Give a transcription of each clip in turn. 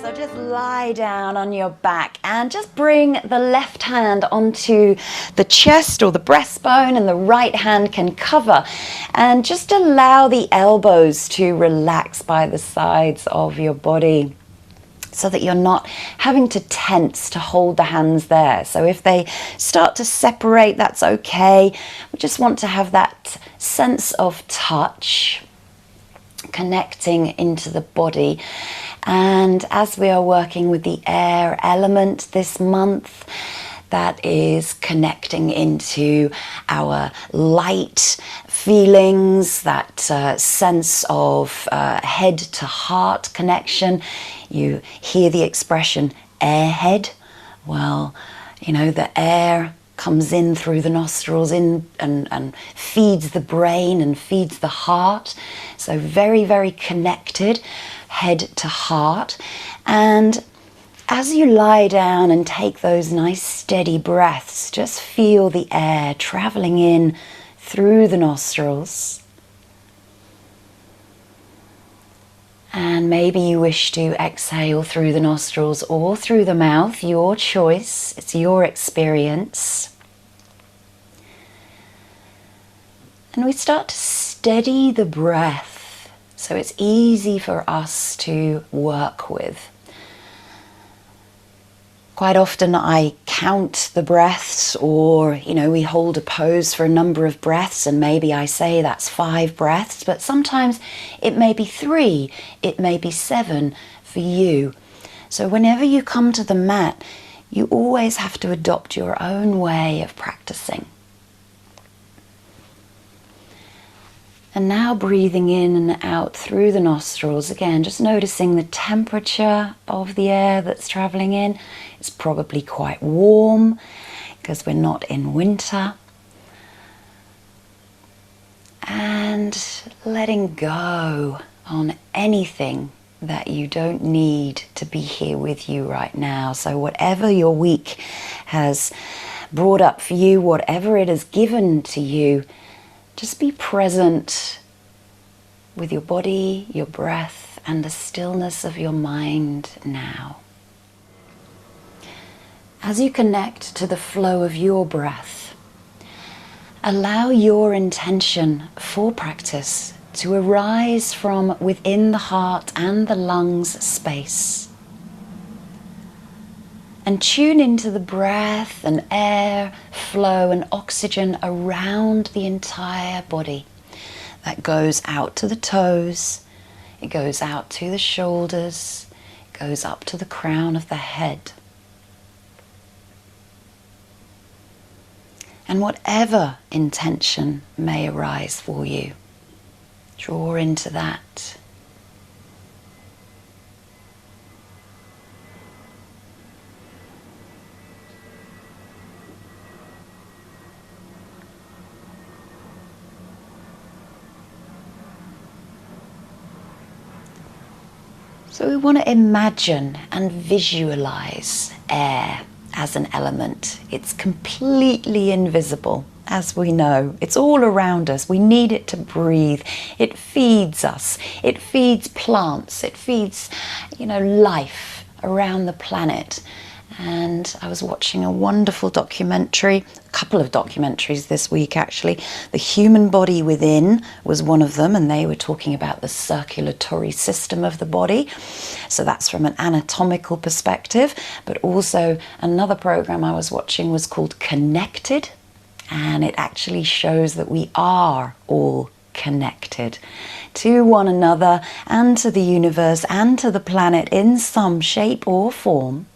So just lie down on your back and just bring the left hand onto the chest or the breastbone, and the right hand can cover, and just allow the elbows to relax by the sides of your body so that you're not having to tense to hold the hands there. So if they start to separate, that's okay. We just want to have that sense of touch connecting into the body. And as we are working with the air element this month, that is connecting into our light feelings, that sense of head to heart connection. You hear the expression airhead. Well, you know, the air comes in through the nostrils and feeds the brain and feeds the heart. So very, very connected, head to heart. And as you lie down and take those nice steady breaths, just feel the air traveling in through the nostrils. And maybe you wish to exhale through the nostrils or through the mouth, your choice, it's your experience. And we start to steady the breath so it's easy for us to work with. Quite often I count the breaths, or, you know, we hold a pose for a number of breaths and maybe I say that's 5 breaths, but sometimes it may be 3, it may be 7 for you. So whenever you come to the mat, you always have to adopt your own way of practicing. And now breathing in and out through the nostrils, again, just noticing the temperature of the air that's traveling in. It's probably quite warm because we're not in winter. And letting go on anything that you don't need to be here with you right now. So whatever your week has brought up for you, whatever it has given to you, just be present with your body, your breath, and the stillness of your mind now. As you connect to the flow of your breath, allow your intention for practice to arise from within the heart and the lungs space. And tune into the breath and air flow and oxygen around the entire body. That goes out to the toes, it goes out to the shoulders, it goes up to the crown of the head. And whatever intention may arise for you, draw into that. So we want to imagine and visualize air as an element. It's completely invisible, as we know. It's all around us. We need it to breathe. It feeds us. It feeds plants. It feeds, life around the planet. And I was watching a wonderful documentary, a couple of documentaries this week actually. The Human Body Within was one of them, and they were talking about the circulatory system of the body. So that's from an anatomical perspective. But also another program I was watching was called Connected, and it actually shows that we are all connected to one another and to the universe and to the planet in some shape or form.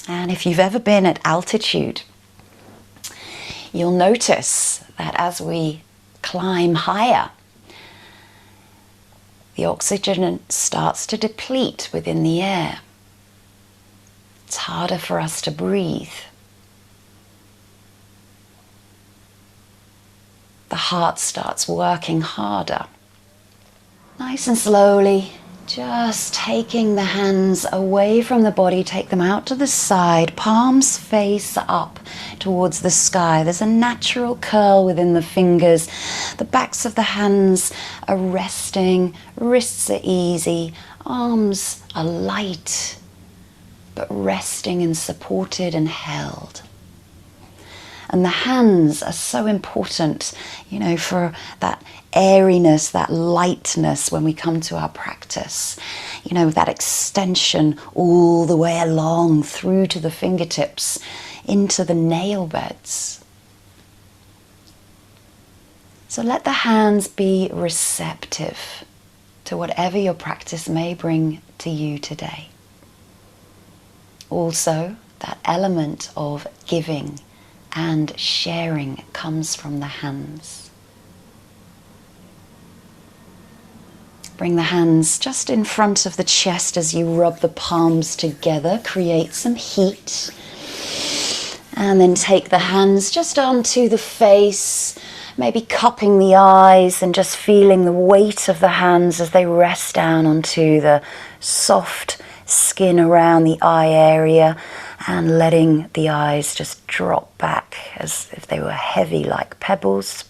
And if you've ever been at altitude, you'll notice that as we climb higher, the oxygen starts to deplete within the air. It's harder for us to breathe. The heart starts working harder. Nice and slowly, Just taking the hands away from the body, take them out to the side, palms face up towards the sky. There's a natural curl within the fingers. The backs of the hands are resting, wrists are easy, arms are light, but resting and supported and held. And the hands are so important, for that airiness, that lightness when we come to our practice. That extension all the way along through to the fingertips, into the nail beds. So let the hands be receptive to whatever your practice may bring to you today. Also, that element of giving and sharing comes from the hands. Bring the hands just in front of the chest as you rub the palms together, create some heat. And then take the hands just onto the face, maybe cupping the eyes and just feeling the weight of the hands as they rest down onto the soft skin around the eye area, and letting the eyes just drop back as if they were heavy like pebbles.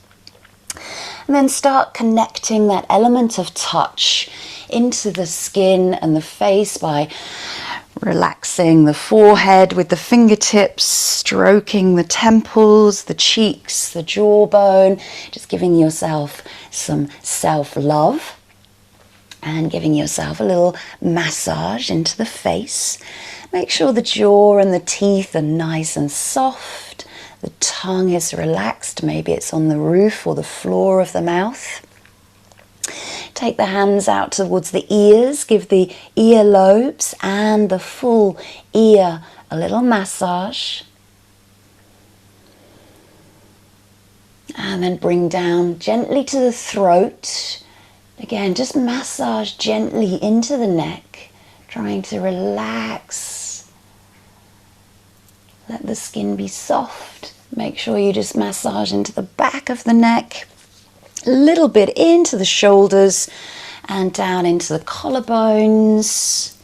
And then start connecting that element of touch into the skin and the face by relaxing the forehead with the fingertips, stroking the temples, the cheeks, the jawbone, just giving yourself some self-love and giving yourself a little massage into the face. Make sure the jaw and the teeth are nice and soft. The tongue is relaxed. Maybe it's on the roof or the floor of the mouth. Take the hands out towards the ears. Give the ear lobes and the full ear a little massage. And then bring down gently to the throat. Again, just massage gently into the neck, trying to relax. Let the skin be soft. Make sure you just massage into the back of the neck, a little bit into the shoulders and down into the collarbones.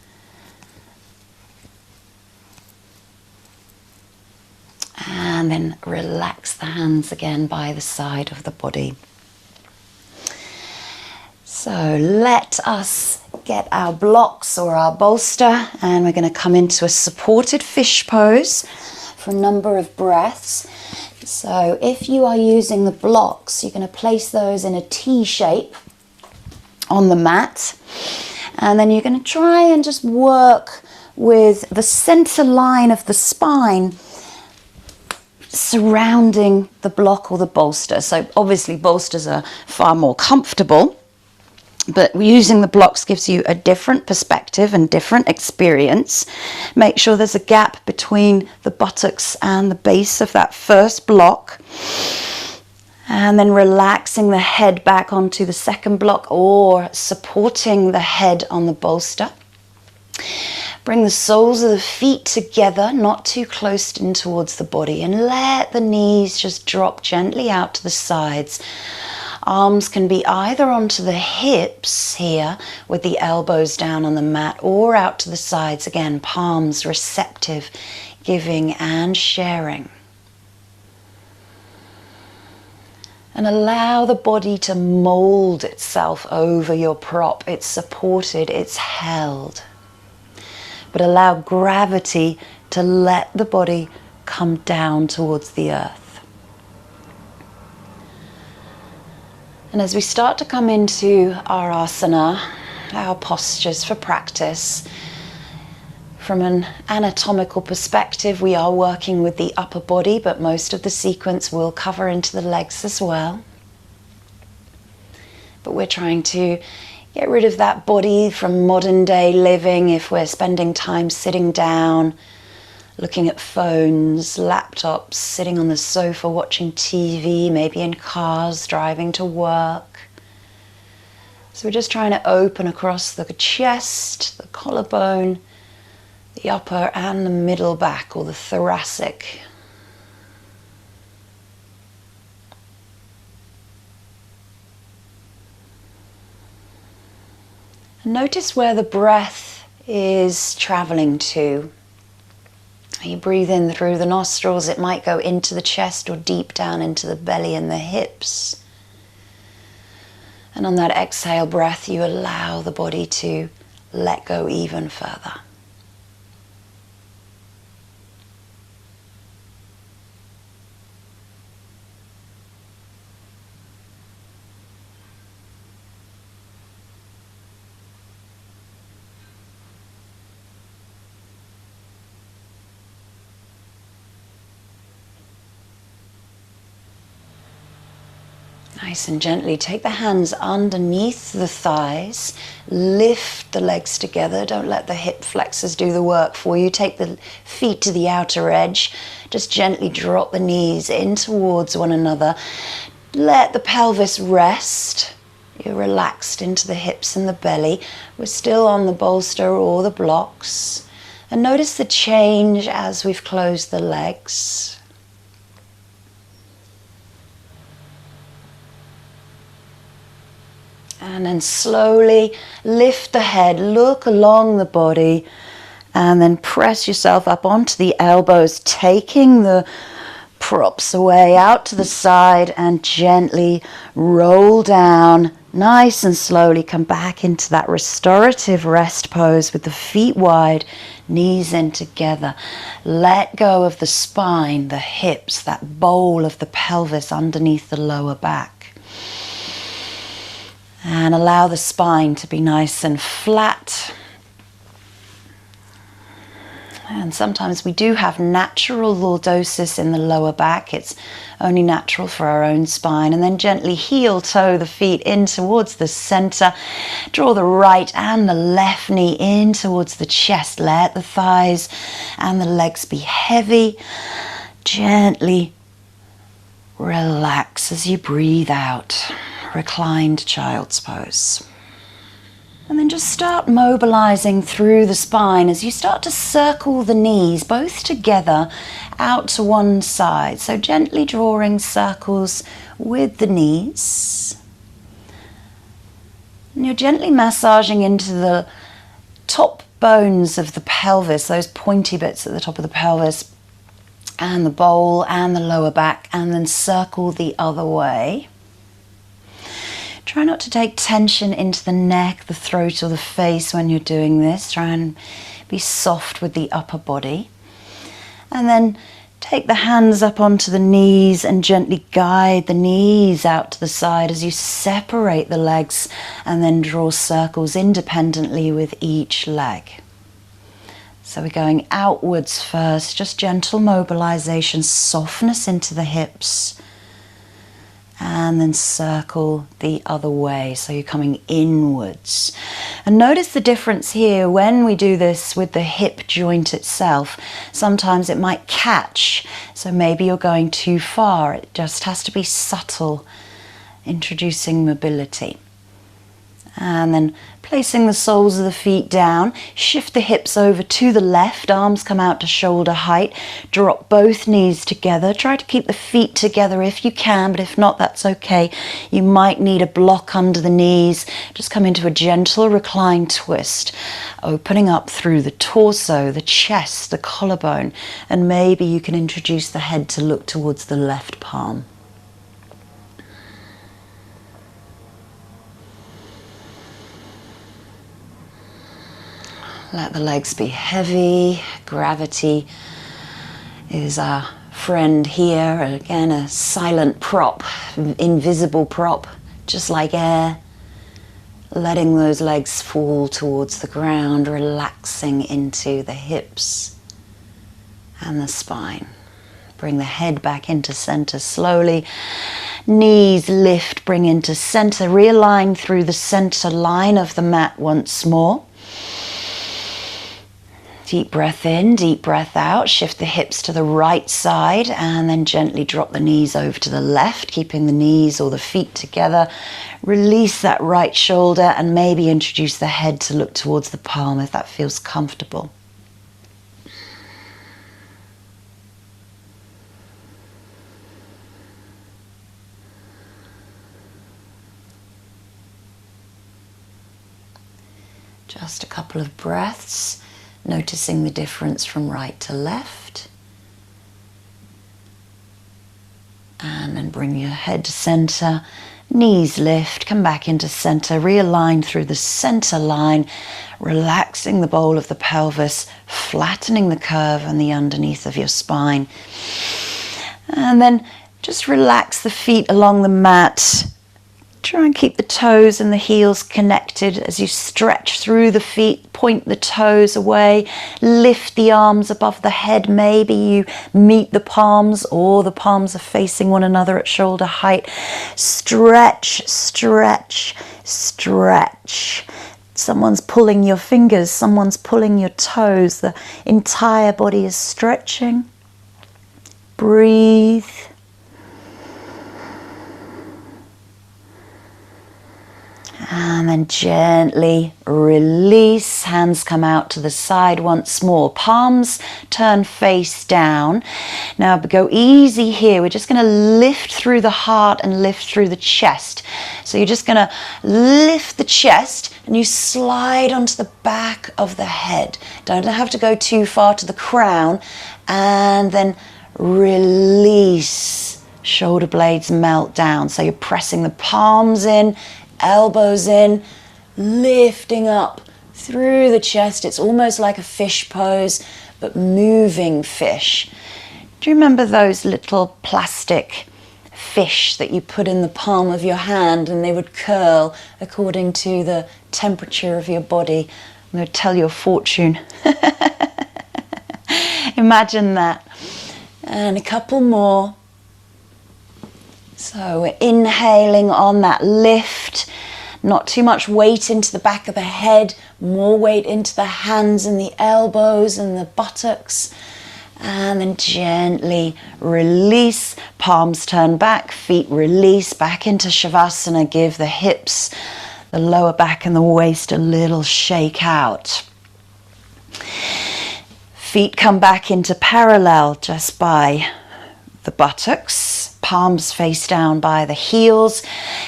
And then relax the hands again by the side of the body. So let us get our blocks or our bolster, and we're going to come into a supported fish pose for a number of breaths. So if you are using the blocks, you're going to place those in a T shape on the mat, and then you're going to try and just work with the center line of the spine surrounding the block or the bolster. So obviously bolsters are far more comfortable, but using the blocks gives you a different perspective and different experience. Make sure there's a gap between the buttocks and the base of that first block. And then relaxing the head back onto the second block or supporting the head on the bolster. Bring the soles of the feet together, not too close in towards the body, and let the knees just drop gently out to the sides. Arms can be either onto the hips here with the elbows down on the mat, or out to the sides, again, palms receptive, giving and sharing. And allow the body to mold itself over your prop. It's supported, it's held. But allow gravity to let the body come down towards the earth. And as we start to come into our asana, our postures for practice, from an anatomical perspective, we are working with the upper body, but most of the sequence will cover into the legs as well. But we're trying to get rid of that body from modern day living. If we're spending time sitting down, looking at phones, laptops, sitting on the sofa watching TV, maybe in cars, driving to work. So we're just trying to open across the chest, the collarbone, the upper and the middle back, or the thoracic. Notice where the breath is traveling to. You breathe in through the nostrils, it might go into the chest or deep down into the belly and the hips. And on that exhale breath, you allow the body to let go even further. Nice and gently take the hands underneath the thighs, lift the legs together, don't let the hip flexors do the work for you. Take the feet to the outer edge, just gently drop the knees in towards one another. Let the pelvis rest, you're relaxed into the hips and the belly. We're still on the bolster or the blocks. And notice the change as we've closed the legs. And then slowly lift the head, look along the body, and then press yourself up onto the elbows, taking the props away out to the side and gently roll down. Nice and slowly come back into that restorative rest pose with the feet wide, knees in together. Let go of the spine, the hips, that bowl of the pelvis underneath the lower back. And allow the spine to be nice and flat. And sometimes we do have natural lordosis in the lower back. It's only natural for our own spine. And then gently heel toe the feet in towards the center. Draw the right and the left knee in towards the chest. Let the thighs and the legs be heavy. Gently relax as you breathe out. Reclined child's pose. And then just start mobilizing through the spine as you start to circle the knees both together out to one side. So gently drawing circles with the knees. And you're gently massaging into the top bones of the pelvis, those pointy bits at the top of the pelvis, and the bowl and the lower back, and then circle the other way. Try not to take tension into the neck, the throat, or the face when you're doing this. Try and be soft with the upper body. And then take the hands up onto the knees and gently guide the knees out to the side as you separate the legs and then draw circles independently with each leg. So we're going outwards first, just gentle mobilization, softness into the hips. And then circle the other way, so you're coming inwards. And notice the difference here when we do this with the hip joint itself. Sometimes it might catch, so maybe you're going too far. It just has to be subtle, introducing mobility. And then placing the soles of the feet down, shift the hips over to the left, arms come out to shoulder height, drop both knees together. Try to keep the feet together if you can, but if not, that's okay. You might need a block under the knees. Just come into a gentle recline twist, opening up through the torso, the chest, the collarbone, and maybe you can introduce the head to look towards the left palm. Let the legs be heavy. Gravity is our friend here. Again, a silent prop, invisible prop, just like air. Letting those legs fall towards the ground, relaxing into the hips and the spine. Bring the head back into center slowly. Knees lift, bring into center. Realign through the center line of the mat once more. Deep breath in, deep breath out. Shift the hips to the right side and then gently drop the knees over to the left, keeping the knees or the feet together. Release that right shoulder and maybe introduce the head to look towards the palm if that feels comfortable. Just a couple of breaths, noticing the difference from right to left. And then bring your head to center, knees lift, come back into center, realign through the center line, relaxing the bowl of the pelvis, flattening the curve on the underneath of your spine. And then just relax the feet along the mat. Try and keep the toes and the heels connected as you stretch through the feet, point the toes away, lift the arms above the head. Maybe you meet the palms or the palms are facing one another at shoulder height. Stretch, stretch, stretch. Someone's pulling your fingers, someone's pulling your toes. The entire body is stretching. Breathe. And then gently release, hands come out to the side once more. Palms turn face down. Now go easy here. We're just going to lift through the heart and lift through the chest. So you're just going to lift the chest and you slide onto the back of the head. Don't have to go too far to the crown. And then release. Shoulder blades melt down. So you're pressing the palms in, elbows in, lifting up through the chest. It's almost like a fish pose, but moving fish. Do you remember those little plastic fish that you put in the palm of your hand and they would curl according to the temperature of your body? And they would tell you a fortune. Imagine that. And a couple more. So we're inhaling on that lift, not too much weight into the back of the head, more weight into the hands and the elbows and the buttocks. And then gently release, palms turn back, feet release back into Shavasana. Give the hips, the lower back and the waist a little shake out. Feet come back into parallel just by the buttocks, palms face down by the heels,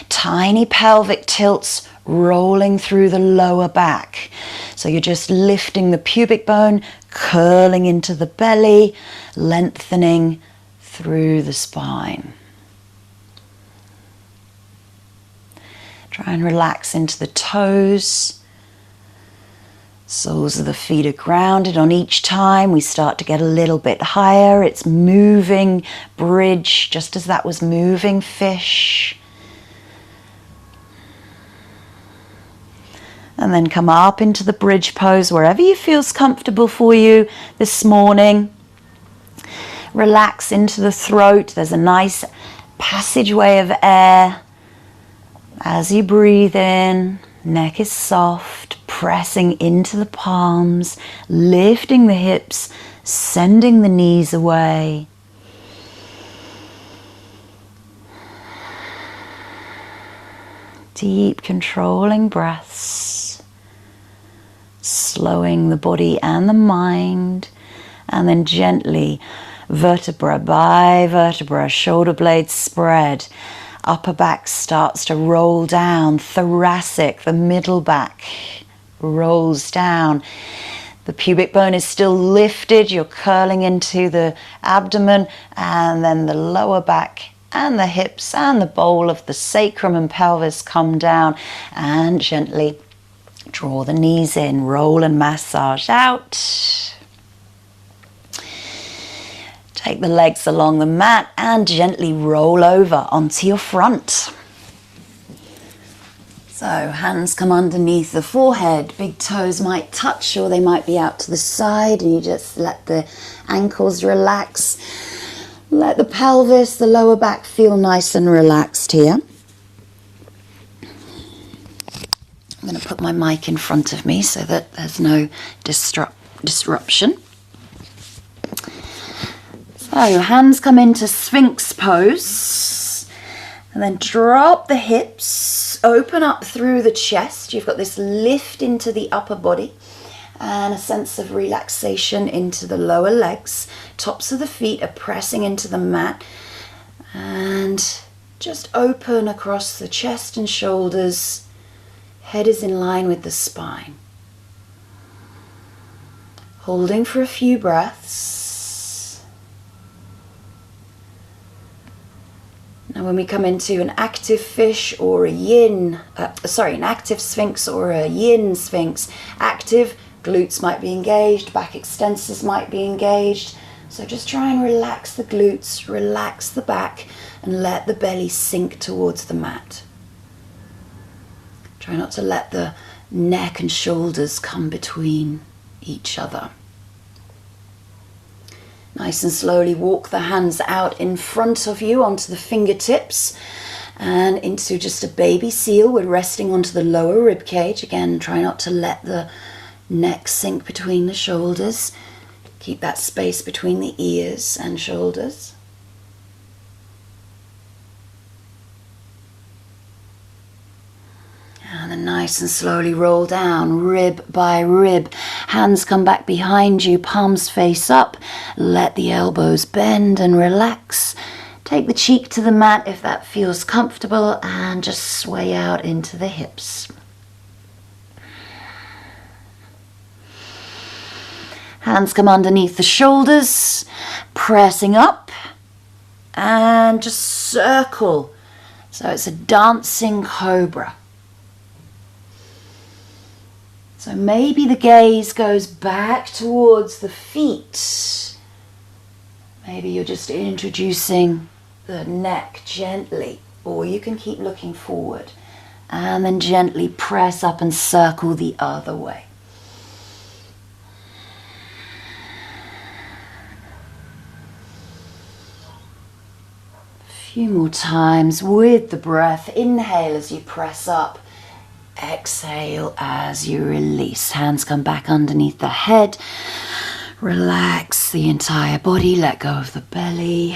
tiny pelvic tilts rolling through the lower back. So you're just lifting the pubic bone, curling into the belly, lengthening through the spine. Try and relax into the toes. Soles of the feet are grounded on each time. We start to get a little bit higher. It's moving bridge, just as that was moving fish. And then come up into the bridge pose, wherever you feels comfortable for you this morning. Relax into the throat. There's a nice passageway of air. As you breathe in, neck is soft. Pressing into the palms, lifting the hips, sending the knees away. Deep, controlling breaths, slowing the body and the mind, and then gently, vertebra by vertebra, shoulder blades spread. Upper back starts to roll down, thoracic, the middle back rolls down. The pubic bone is still lifted. You're curling into the abdomen, and then the lower back and the hips and the bowl of the sacrum and pelvis come down, and gently draw the knees in, roll and massage out. Take the legs along the mat and gently roll over onto your front. So hands come underneath the forehead, big toes might touch or they might be out to the side, and you just let the ankles relax. Let the pelvis, the lower back feel nice and relaxed here. I'm going to put my mic in front of me so that there's no disruption. So hands come into Sphinx pose, and then drop the hips, open up through the chest. You've got this lift into the upper body and a sense of relaxation into the lower legs. Tops of the feet are pressing into the mat, and just open across the chest and shoulders. Head is in line with the spine. Holding for a few breaths. Now when we come into an active fish or a yin, an active sphinx or a yin sphinx, active, glutes might be engaged, back extensors might be engaged. So just try and relax the glutes, relax the back, and let the belly sink towards the mat. Try not to let the neck and shoulders come between each other. Nice and slowly walk the hands out in front of you onto the fingertips and into just a baby seal. We're resting onto the lower rib cage. Again, try not to let the neck sink between the shoulders. Keep that space between the ears and shoulders. And then nice and slowly roll down, rib by rib. Hands come back behind you, palms face up. Let the elbows bend and relax. Take the cheek to the mat if that feels comfortable, and just sway out into the hips. Hands come underneath the shoulders, pressing up, and just circle. So it's a dancing cobra. So maybe the gaze goes back towards the feet. Maybe you're just introducing the neck gently, or you can keep looking forward and then gently press up and circle the other way. A few more times with the breath. Inhale as you press up. Exhale as you release. Hands come back underneath the head. Relax the entire body. Let go of the belly.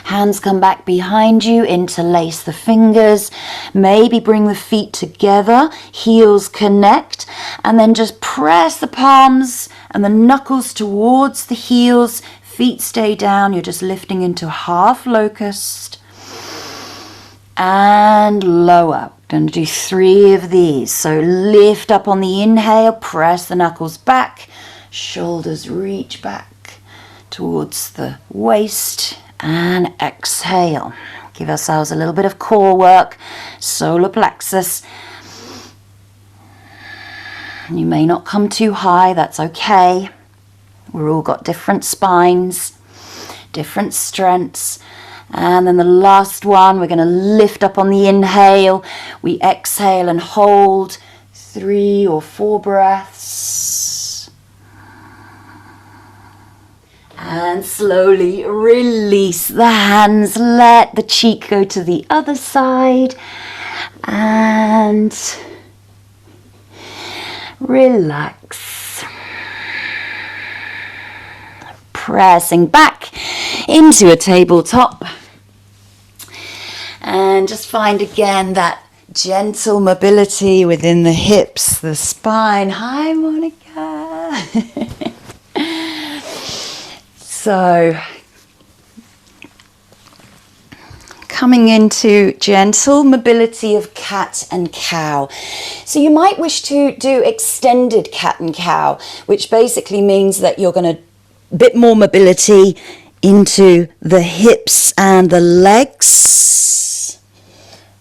Hands come back behind you. Interlace the fingers. Maybe bring the feet together. Heels connect. And then just press the palms and the knuckles towards the heels. Feet stay down. You're just lifting into half locust. And lower. Going to do 3 of these. So lift up on the inhale, press the knuckles back, shoulders reach back towards the waist, and exhale. Give ourselves a little bit of core work, solar plexus. You may not come too high, that's okay. We've all got different spines, different strengths. And then the last one, we're going to lift up on the inhale. We exhale and hold 3 or 4 breaths. And slowly release the hands. Let the cheek go to the other side. And relax. Pressing back into a tabletop. And just find again that gentle mobility within the hips, the spine. Hi, Monica. So, coming into gentle mobility of cat and cow. So you might wish to do extended cat and cow, which basically means that you're going to bit more mobility into the hips and the legs.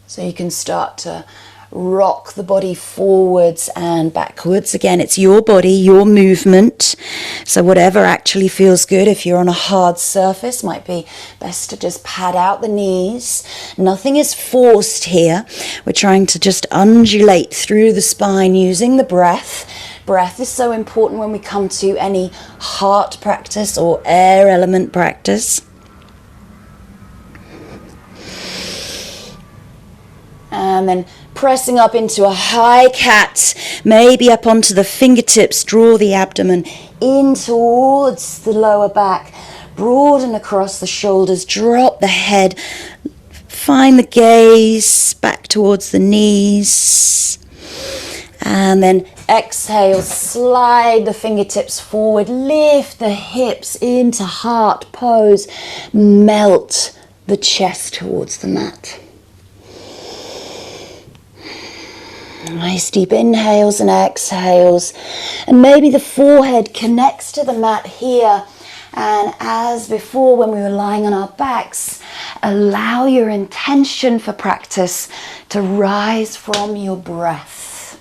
So you can start to rock the body forwards and backwards. Again, it's your body, your movement. So whatever actually feels good. If you're on a hard surface, might be best to just pad out the knees. Nothing is forced here. We're trying to just undulate through the spine using the breath. Breath is so important when we come to any heart practice or air element practice. And then pressing up into a high cat, maybe up onto the fingertips, draw the abdomen in towards the lower back, broaden across the shoulders, drop the head, find the gaze back towards the knees. And then exhale, slide the fingertips forward, lift the hips into heart pose, melt the chest towards the mat. Nice deep inhales and exhales. And maybe the forehead connects to the mat here. And as before, when we were lying on our backs, allow your intention for practice to rise from your breath.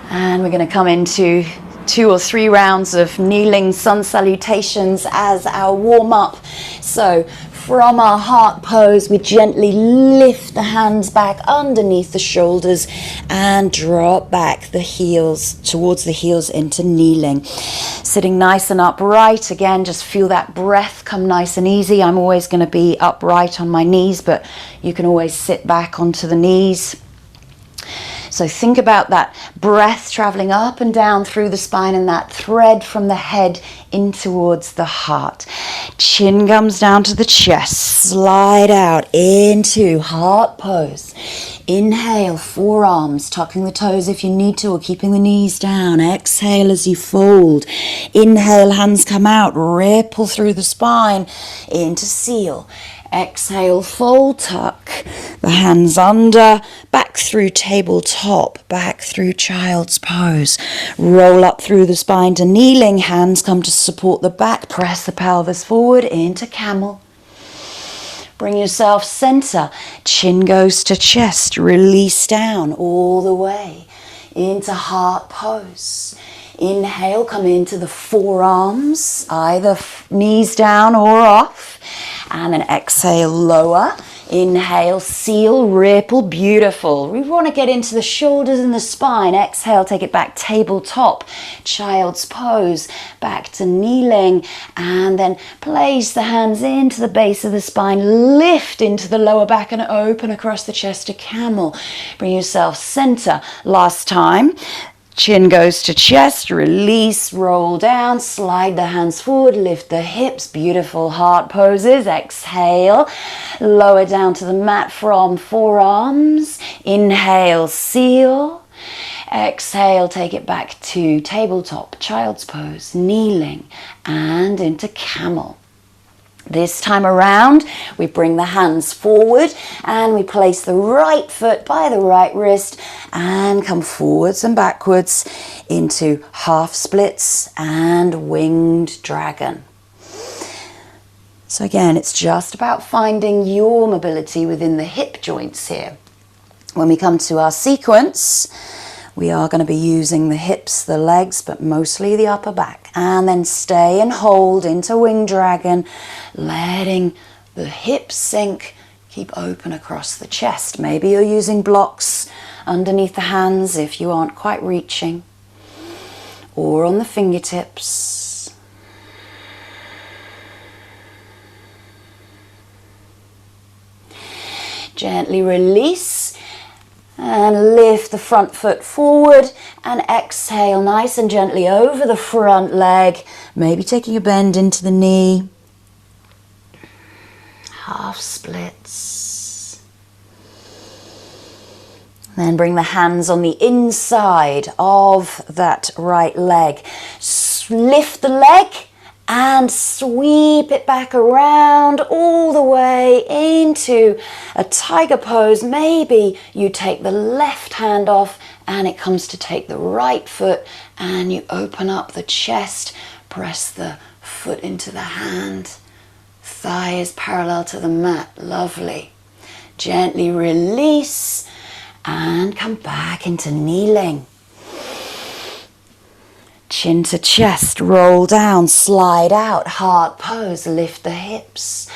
And we're going to come into 2 or 3 rounds of kneeling sun salutations as our warm-up. So from our heart pose, we gently lift the hands back underneath the shoulders and drop back the heels towards the heels into kneeling. Sitting nice and upright. Again, just feel that breath come nice and easy. I'm always going to be upright on my knees, but you can always sit back onto the knees. So think about that breath traveling up and down through the spine and that thread from the head in towards the heart. Chin comes down to the chest. Slide out into heart pose. Inhale, forearms, tucking the toes if you need to or keeping the knees down. Exhale as you fold. Inhale, hands come out, ripple through the spine into seal. Exhale, fold, tuck the hands under, back through tabletop, back through child's pose. Roll up through the spine to kneeling, hands come to support the back, press the pelvis forward into camel. Bring yourself center, chin goes to chest, release down all the way into heart pose. Inhale, come into the forearms, either knees down or off. And then exhale, lower. Inhale, seal, ripple, beautiful. We want to get into the shoulders and the spine. Exhale, take it back, tabletop, child's pose, back to kneeling. And then place the hands into the base of the spine, lift into the lower back and open across the chest to camel. Bring yourself center. Last time. Chin goes to chest, release, roll down, slide the hands forward, lift the hips, beautiful heart poses. Exhale, lower down to the mat from forearms. Inhale, seal. Exhale, take it back to tabletop, child's pose, kneeling, and into camel. This time around, we bring the hands forward and we place the right foot by the right wrist and come forwards and backwards into half splits and winged dragon. So again, it's just about finding your mobility within the hip joints here. When we come to our sequence, we are going to be using the hips, the legs, but mostly the upper back. And then stay and hold into winged dragon, letting the hips sink, keep open across the chest. Maybe you're using blocks underneath the hands if you aren't quite reaching, or on the fingertips. Gently release. And lift the front foot forward and exhale nice and gently over the front leg. Maybe taking a bend into the knee. Half splits. Then bring the hands on the inside of that right leg. Lift the leg and sweep it back around all the way into a tiger pose. Maybe you take the left hand off and it comes to take the right foot and you open up the chest, press the foot into the hand. Thigh is parallel to the mat. Lovely. Gently release and come back into kneeling. Chin to chest, roll down, slide out, heart pose, lift the hips.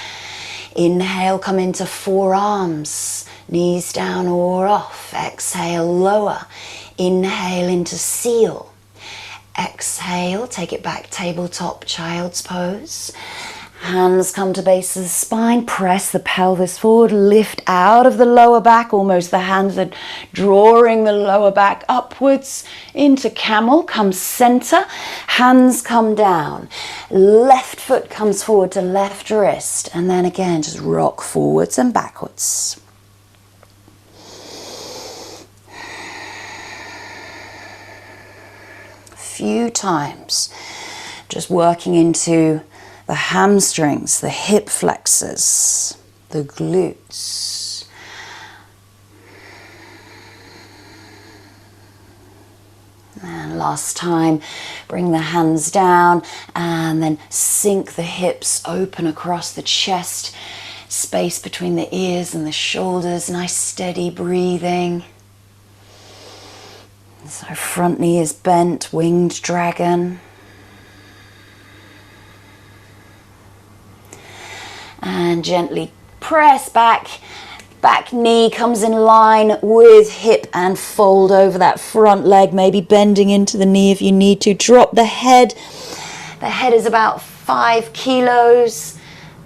Inhale, come into forearms, knees down or off. Exhale, lower. Inhale into seal. Exhale, take it back, tabletop, child's pose. Hands come to base of the spine, press the pelvis forward, lift out of the lower back, almost the hands are drawing the lower back upwards into camel, come center, hands come down, left foot comes forward to left wrist, and then again just rock forwards and backwards. A few times, just working into the hamstrings, the hip flexors, the glutes. And last time, bring the hands down and then sink the hips open across the chest, space between the ears and the shoulders, nice steady breathing. So front knee is bent, winged dragon. And gently press back. Back knee comes in line with hip and fold over that front leg, maybe bending into the knee if you need to. Drop the head. The head is about 5 kilos,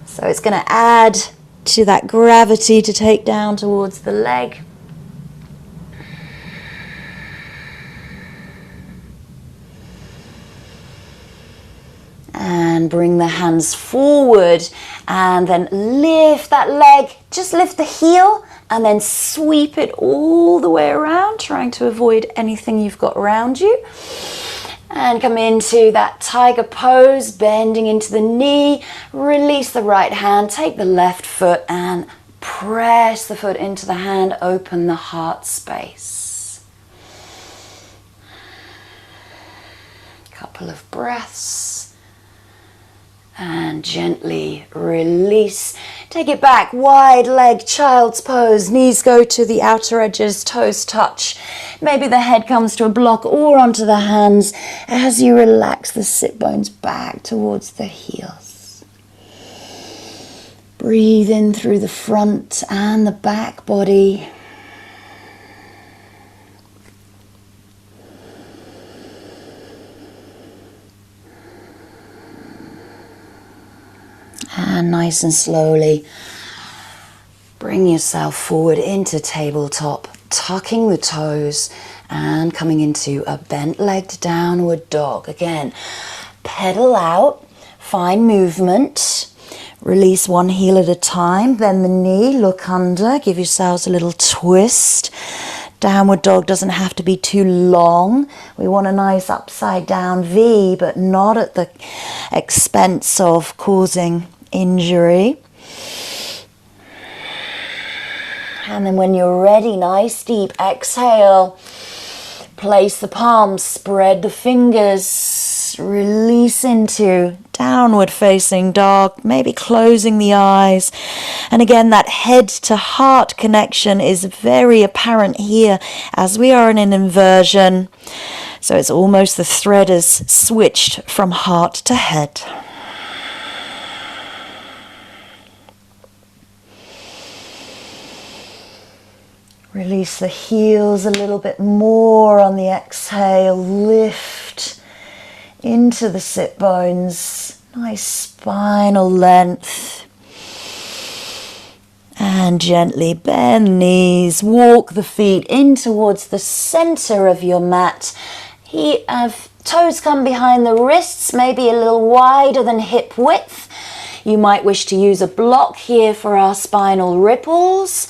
so it's going to add to that gravity to take down towards the leg. And bring the hands forward and then lift that leg, just lift the heel and then sweep it all the way around, trying to avoid anything you've got around you. And come into that tiger pose, bending into the knee, release the right hand, take the left foot and press the foot into the hand, open the heart space. Couple of breaths. And gently release. Take it back, wide leg, child's pose. Knees go to the outer edges, toes touch. Maybe the head comes to a block or onto the hands as you relax the sit bones back towards the heels. Breathe in through the front and the back body. And nice and slowly bring yourself forward into tabletop, tucking the toes and coming into a bent-legged downward dog. Again, pedal out, find movement, release one heel at a time, bend the knee, look under, give yourselves a little twist. Downward dog doesn't have to be too long. We want a nice upside down V, but not at the expense of causing injury. And then when you're ready, nice deep exhale. Place the palms, spread the fingers, release into downward facing dog, maybe closing the eyes. And again, that head to heart connection is very apparent here as we are in an inversion. So it's almost the thread is switched from heart to head. Release the heels a little bit more on the exhale. Lift into the sit bones. Nice spinal length. And gently bend knees. Walk the feet in towards the center of your mat. Toes come behind the wrists, maybe a little wider than hip width. You might wish to use a block here for our spinal ripples.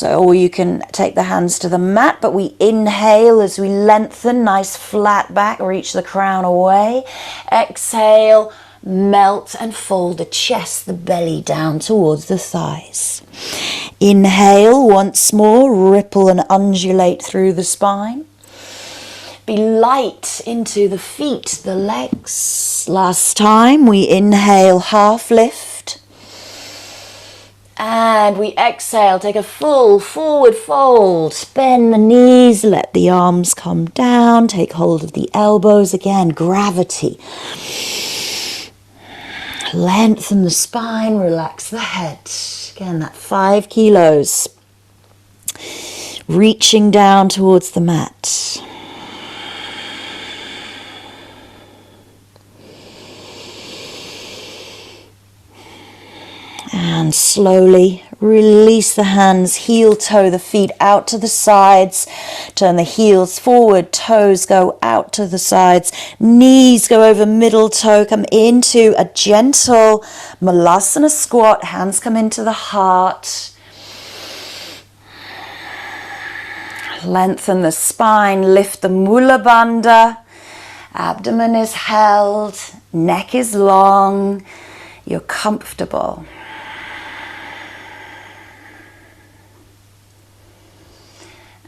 Or you can take the hands to the mat, but we inhale as we lengthen, nice flat back, reach the crown away. Exhale, melt and fold the chest, the belly down towards the thighs. Inhale once more, ripple and undulate through the spine. Be light into the feet, the legs. Last time we inhale, half lift. And we exhale, take a full forward fold. Bend the knees, let the arms come down. Take hold of the elbows. Again, gravity. Lengthen the spine, relax the head. Again, that 5 kilos. Reaching down towards the mat. And slowly release the hands, heel toe the feet out to the sides. Turn the heels forward, toes go out to the sides. Knees go over middle toe, come into a gentle Malasana squat. Hands come into the heart. Lengthen the spine, lift the Mula Bandha. Abdomen is held, neck is long. You're comfortable.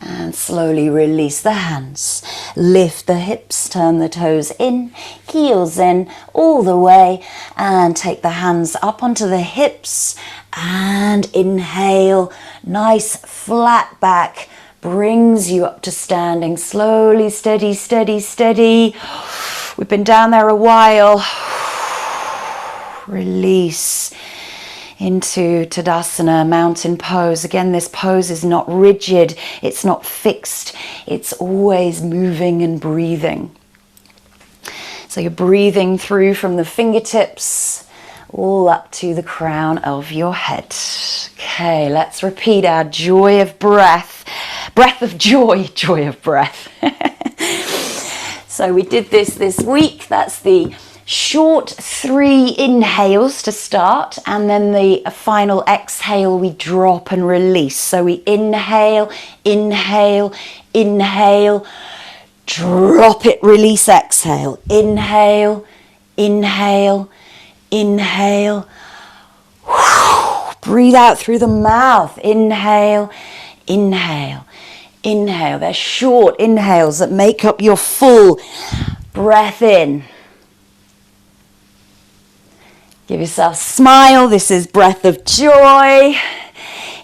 And And slowly release the hands. Lift the hips, turn the toes in, heels in, all the way. And take the hands up onto the hips. And inhale, nice flat back. Brings you up to standing. Slowly, steady, steady, steady. We've been down there a while. Release into Tadasana, mountain pose. Again, this pose is not rigid, it's not fixed, it's always moving and breathing. So you're breathing through from the fingertips all up to the crown of your head. Okay, let's repeat our joy of breath. Breath of joy, joy of breath. So we did this week. That's the short 3 inhales to start, and then the final exhale we drop and release. So we inhale, inhale, inhale, drop it, release, exhale. Inhale, inhale, inhale. Breathe out through the mouth. Inhale, inhale, inhale. They're short inhales that make up your full breath in. Give yourself a smile. This is Breath of Joy.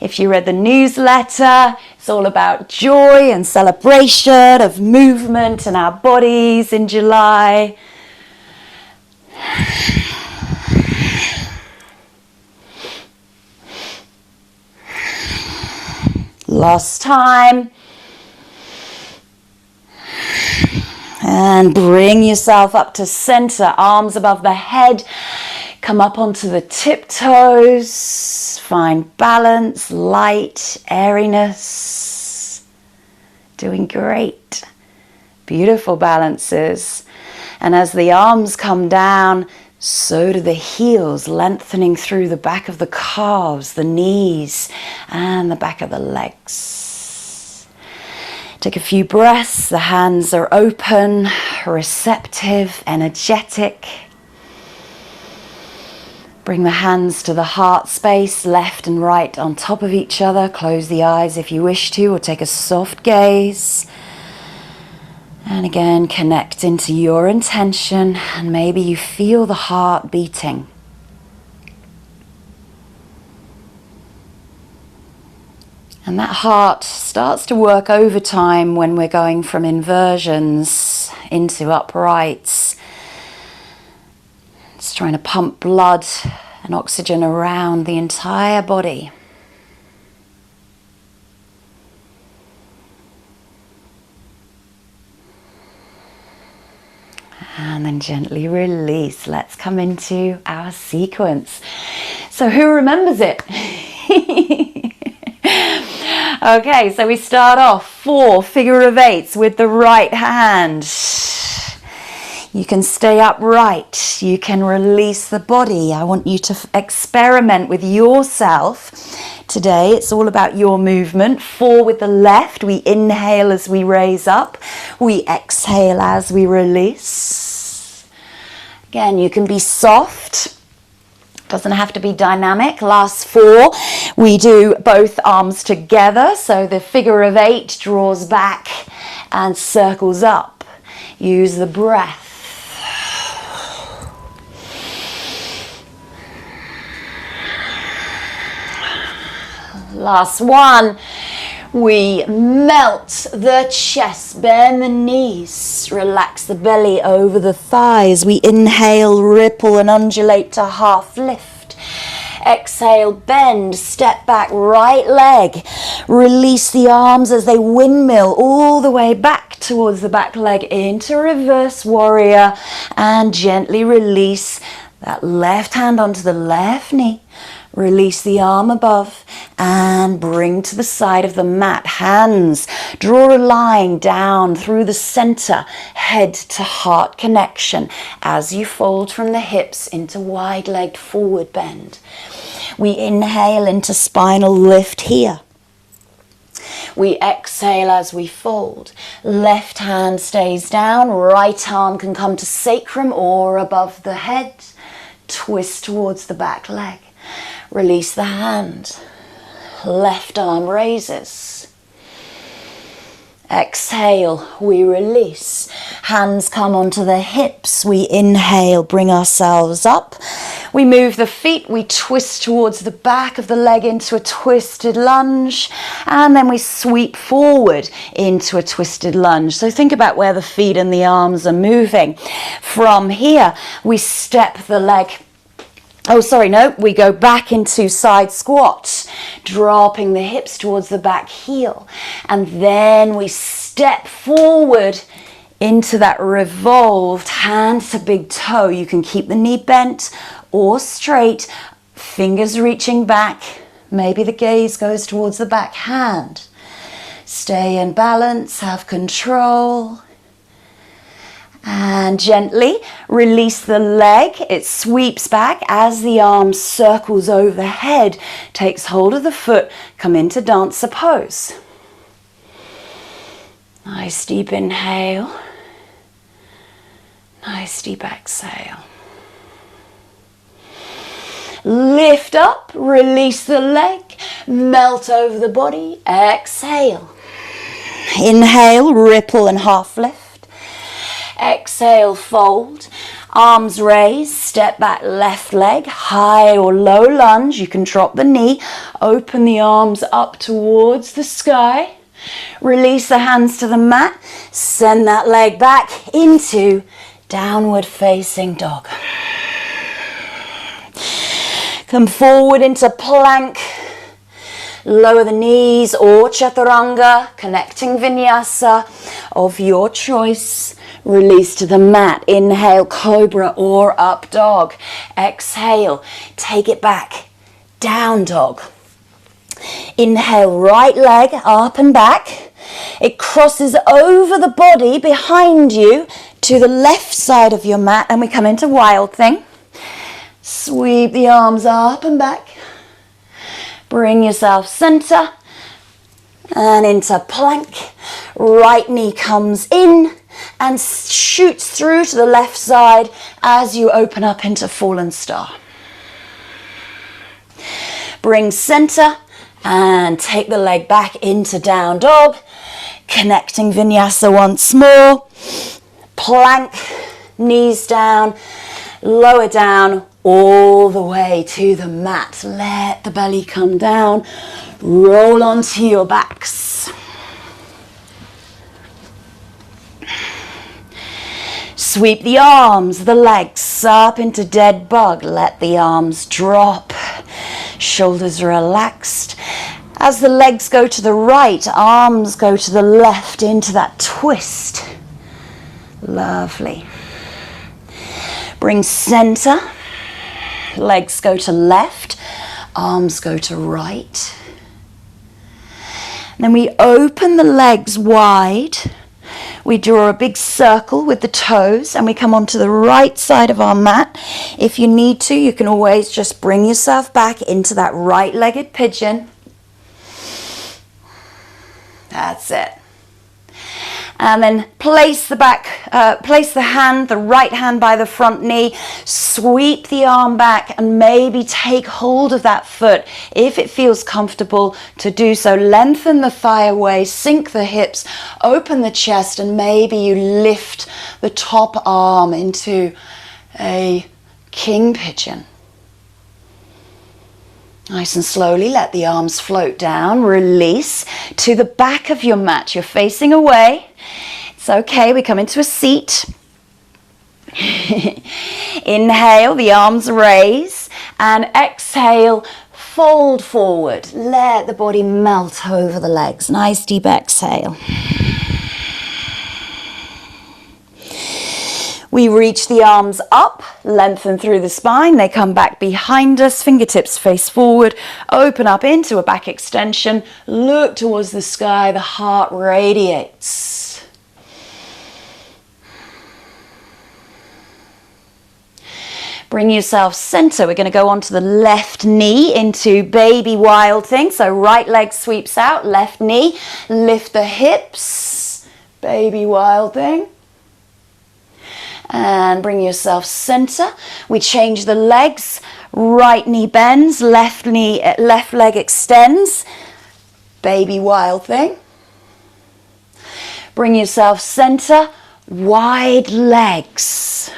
If you read the newsletter, it's all about joy and celebration of movement and our bodies in July. Last time. And bring yourself up to center, arms above the head. Come up onto the tiptoes, find balance, light, airiness. Doing great. Beautiful balances. And as the arms come down, so do the heels, lengthening through the back of the calves, the knees, and the back of the legs. Take a few breaths. The hands are open, receptive, energetic. Bring the hands to the heart space, left and right on top of each other. Close the eyes if you wish to, or take a soft gaze. And again, connect into your intention, and maybe you feel the heart beating. And that heart starts to work overtime when we're going from inversions into uprights. It's trying to pump blood and oxygen around the entire body. And then gently release. Let's come into our sequence. So who remembers it? Okay, so we start off 4 figure of 8s with the right hand. You can stay upright. You can release the body. I want you to experiment with yourself. Today, it's all about your movement. 4 with the left. We inhale as we raise up. We exhale as we release. Again, you can be soft. Doesn't have to be dynamic. Last 4, we do both arms together. So the figure of 8 draws back and circles up. Use the breath. Last 1, we melt the chest, bend the knees, relax the belly over the thighs. We inhale, ripple and undulate to half lift. Exhale, bend, step back, right leg. Release the arms as they windmill all the way back towards the back leg into reverse warrior, and gently release that left hand onto the left knee. Release the arm above and bring to the side of the mat. Hands, draw a line down through the center, head to heart connection as you fold from the hips into wide-legged forward bend. We inhale into spinal lift here. We exhale as we fold. Left hand stays down, right arm can come to sacrum or above the head. Twist towards the back leg. Release the hand. Left arm raises. Exhale, we release. Hands come onto the hips. We inhale, bring ourselves up. We move the feet, we twist towards the back of the leg into a twisted lunge, and then we sweep forward into a twisted lunge. So think about where the feet and the arms are moving. From here, we step the leg. We go back into side squat, dropping the hips towards the back heel. And then we step forward into that revolved hand to big toe. You can keep the knee bent or straight, fingers reaching back. Maybe the gaze goes towards the back hand. Stay in balance, have control. And gently release the leg. It sweeps back as the arm circles overhead, takes hold of the foot, come into dancer pose. Nice deep inhale. Nice deep exhale. Lift up, release the leg, melt over the body, exhale. Inhale, ripple and half lift. Exhale, fold, arms raised, step back left leg, high or low lunge. You can drop the knee, open the arms up towards the sky. Release the hands to the mat, send that leg back into downward facing dog. Come forward into plank. Lower the knees or chaturanga, connecting vinyasa of your choice. Release to the mat. Inhale, cobra or up dog. Exhale, take it back. Down dog. Inhale, right leg up and back. It crosses over the body behind you to the left side of your mat, and we come into wild thing. Sweep the arms up and back. Bring yourself center and into plank. Right knee comes in and shoots through to the left side as you open up into fallen star. Bring center and take the leg back into down dog. Connecting vinyasa once more. Plank, knees down, lower down, all the way to the mat. Let the belly come down. Roll onto your backs. Sweep the arms, the legs up into dead bug. Let the arms drop. Shoulders relaxed. As the legs go to the right, arms go to the left into that twist. Lovely. Bring center. Legs go to left, arms go to right. And then we open the legs wide. We draw a big circle with the toes and we come onto the right side of our mat. If you need to, you can always just bring yourself back into that right-legged pigeon. That's it. And then place the hand, the right hand by the front knee, sweep the arm back and maybe take hold of that foot if it feels comfortable to do so. Lengthen the thigh away, sink the hips, open the chest, and maybe you lift the top arm into a king pigeon. Nice and slowly let the arms float down, release to the back of your mat. You're facing away. It's okay, we come into a seat. Inhale, the arms raise, and exhale, fold forward. Let the body melt over the legs. Nice deep exhale. We reach the arms up, lengthen through the spine. They come back behind us, fingertips face forward, open up into a back extension. Look towards the sky, the heart radiates. Bring yourself center. We're going to go onto the left knee into baby wild thing. So right leg sweeps out, left knee, lift the hips, baby wild thing. And bring yourself center. We change the legs. Right knee bends, left leg extends. Baby wild thing. Bring yourself center, wide legs.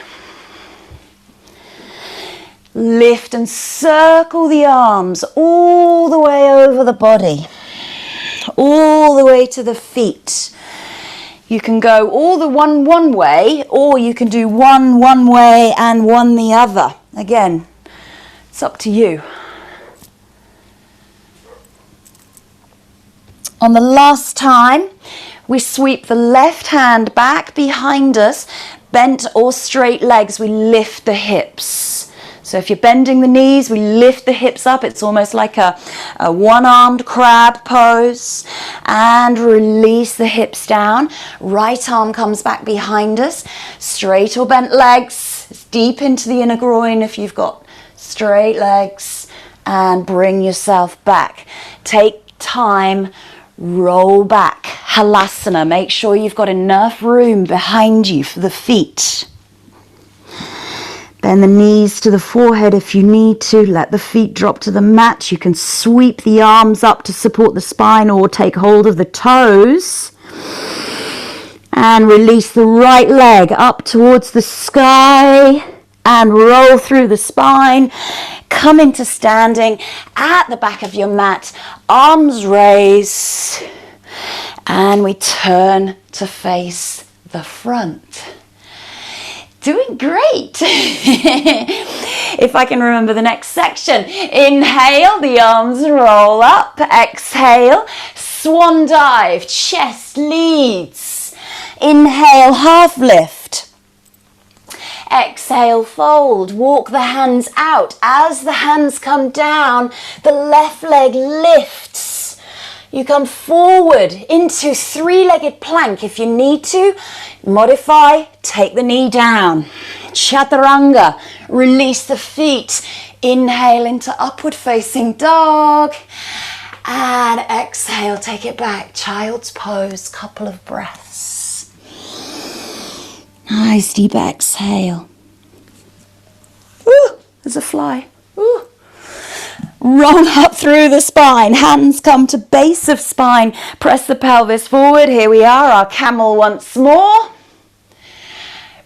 Lift and circle the arms all the way over the body, all the way to the feet. You can go all the one way, or you can do one way and one the other. Again, it's up to you. On the last time, we sweep the left hand back behind us, bent or straight legs, we lift the hips. So if you're bending the knees, we lift the hips up. It's almost like a one-armed crab pose. And release the hips down. Right arm comes back behind us. Straight or bent legs. It's deep into the inner groin if you've got straight legs. And bring yourself back. Take time. Roll back. Halasana. Make sure you've got enough room behind you for the feet. Bend the knees to the forehead if you need to. Let the feet drop to the mat. You can sweep the arms up to support the spine or take hold of the toes. And release the right leg up towards the sky and roll through the spine. Come into standing at the back of your mat. Arms raised. And we turn to face the front. Doing great. If I can remember the next section. Inhale, the arms roll up. Exhale, swan dive, chest leads. Inhale, half lift. Exhale, fold. Walk the hands out. As the hands come down, the left leg lifts. You come forward into three-legged plank if you need to. Modify, take the knee down. Chaturanga, release the feet. Inhale into upward facing dog. And exhale, take it back. Child's pose, couple of breaths. Nice deep exhale. Ooh, there's a fly. Ooh. Roll up through the spine. Hands come to base of spine. Press the pelvis forward. Here we are, our camel once more.